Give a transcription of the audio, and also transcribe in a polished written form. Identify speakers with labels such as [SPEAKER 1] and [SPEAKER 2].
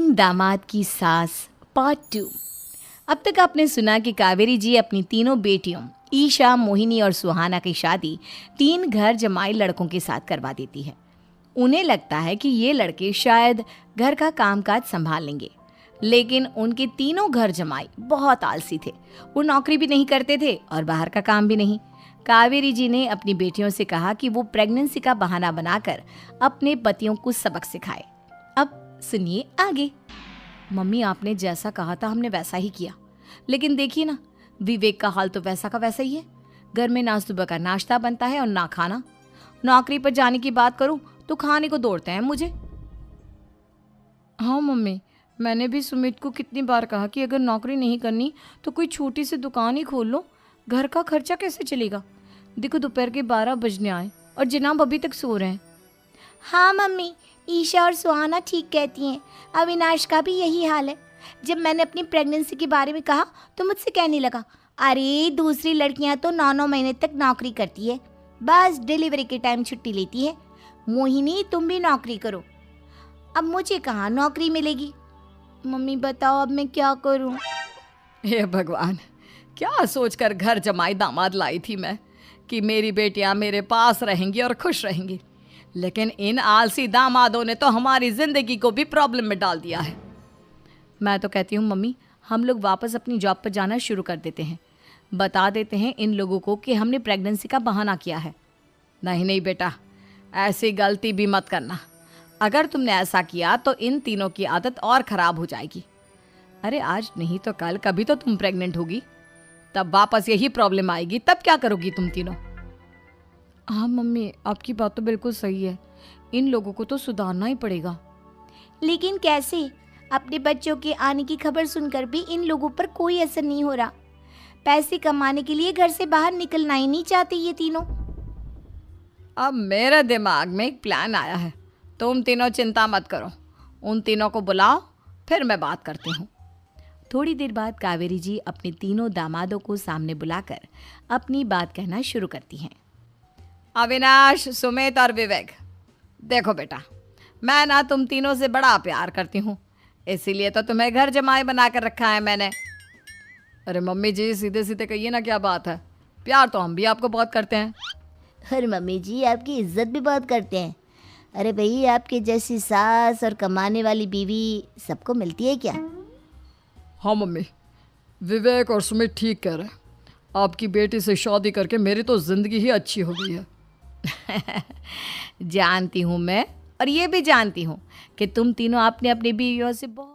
[SPEAKER 1] तीन दामाद की सास पार्ट 2। अब तक आपने सुना कि कावेरी जी अपनी तीनों बेटियों ईशा, मोहिनी और सुहाना की शादी 3 घर जमाई लड़कों के साथ करवा देती है। उन्हें लगता है कि ये लड़के शायद घर का कामकाज संभाल लेंगे, लेकिन उनके तीनों घर जमाई बहुत आलसी थे। वो नौकरी भी नहीं करते थे और बाहर का काम भी नहीं। कावेरी जी ने अपनी बेटियों से कहा कि वो प्रेगनेंसी का बहाना बनाकर अपने पतियों को सबक सिखाए। अब सुनिए आगे। मम्मी, आपने जैसा कहा था हमने वैसा ही किया, लेकिन देखिए ना, विवेक का हाल तो वैसा का वैसा ही है। घर में ना सुबह का नाश्ता बनता है और ना खाना। नौकरी पर जाने की बात करूं तो खाने को दौड़ते हैं मुझे। हाँ मम्मी, मैंने भी सुमित को कितनी बार कहा कि अगर नौकरी नहीं करनी तो कोई छोटी सी दुकान ही खोल लो। घर का खर्चा कैसे चलेगा? देखो दोपहर के 12 बजने आए और जनाब अभी तक सो रहे हैं।
[SPEAKER 2] हाँ मम्मी, ईशा और सुहाना ठीक कहती हैं। अविनाश का भी यही हाल है। जब मैंने अपनी प्रेगनेंसी के बारे में कहा तो मुझसे कहने लगा, अरे दूसरी लड़कियां तो 9-9 महीने तक नौकरी करती है, बस डिलीवरी के टाइम छुट्टी लेती है। मोहिनी, तुम भी नौकरी करो। अब मुझे कहाँ नौकरी मिलेगी? मम्मी बताओ अब मैं क्या करूँ?
[SPEAKER 1] हे भगवान, क्या सोचकर घर जमाई दामाद लाई थी मैं कि मेरी बेटियां मेरे पास रहेंगी और खुश रहेंगी, लेकिन इन आलसी दामादों ने तो हमारी जिंदगी को भी प्रॉब्लम में डाल दिया है। मैं तो कहती हूँ मम्मी, हम लोग वापस अपनी जॉब पर जाना शुरू कर देते हैं। बता देते हैं इन लोगों को कि हमने प्रेगनेंसी का बहाना किया है। नहीं नहीं बेटा, ऐसी गलती भी मत करना। अगर तुमने ऐसा किया तो इन तीनों की आदत और ख़राब हो जाएगी। अरे आज नहीं तो कल कभी तो तुम प्रेग्नेंट होगी, तब वापस यही प्रॉब्लम आएगी। तब क्या करोगी तुम तीनों? हाँ मम्मी, आपकी बात तो बिल्कुल सही है। इन लोगों को तो सुधारना ही पड़ेगा।
[SPEAKER 2] लेकिन कैसे? अपने बच्चों के आने की खबर सुनकर भी इन लोगों पर कोई असर नहीं हो रहा। पैसे कमाने के लिए घर से बाहर निकलना ही नहीं चाहते ये तीनों।
[SPEAKER 1] अब मेरे दिमाग में एक प्लान आया है। तुम तीनों चिंता मत करो, उन तीनों को बुलाओ, फिर मैं बात करती हूँ। थोड़ी देर बाद कावेरी जी अपने तीनों दामादों को सामने बुलाकर अपनी बात कहना शुरू करती हैं। अविनाश, सुमित और विवेक, देखो बेटा, मैं ना तुम तीनों से बड़ा प्यार करती हूँ, इसीलिए तो तुम्हें घर जमाई बना कर रखा है मैंने। अरे मम्मी जी, सीधे सीधे कहिए ना, क्या बात है? प्यार तो हम भी आपको बहुत करते हैं।
[SPEAKER 2] अरे मम्मी जी, आपकी इज्जत भी बहुत करते हैं। अरे भाई, आपके जैसी सास और कमाने वाली बीवी सबको मिलती है क्या?
[SPEAKER 1] हाँ मम्मी, विवेक और सुमित ठीक कह रहे हैं। आपकी बेटी से शादी करके मेरी तो ज़िंदगी ही अच्छी हो गई है। जानती हूँ मैं, और ये भी जानती हूँ कि तुम तीनों अपने अपनी बीवियों से बहुत